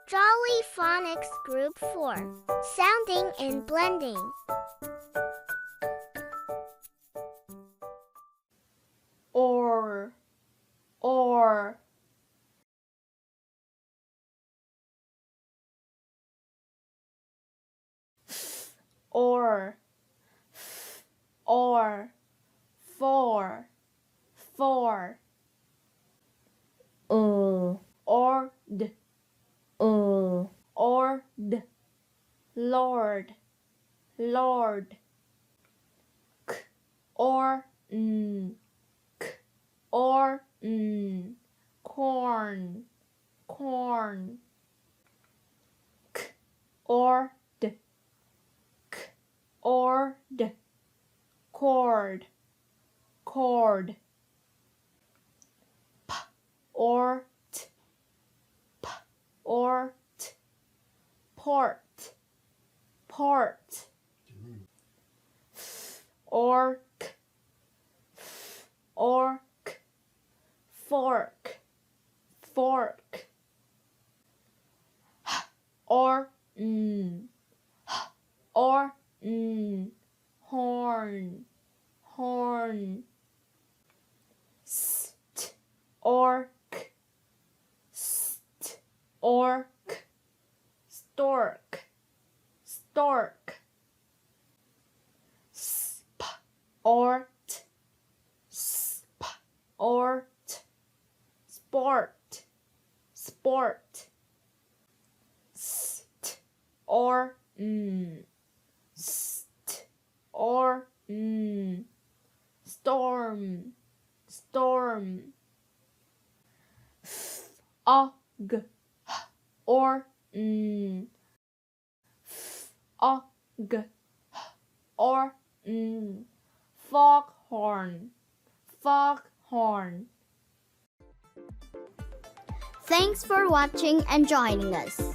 Jolly Phonics Group 4. Sounding and blending. Or or for ord lord k or corn k or cord p or t port orc fork or horn st orc stork sp ort sport st or storm og or foghorn Thanks for watching and joining us.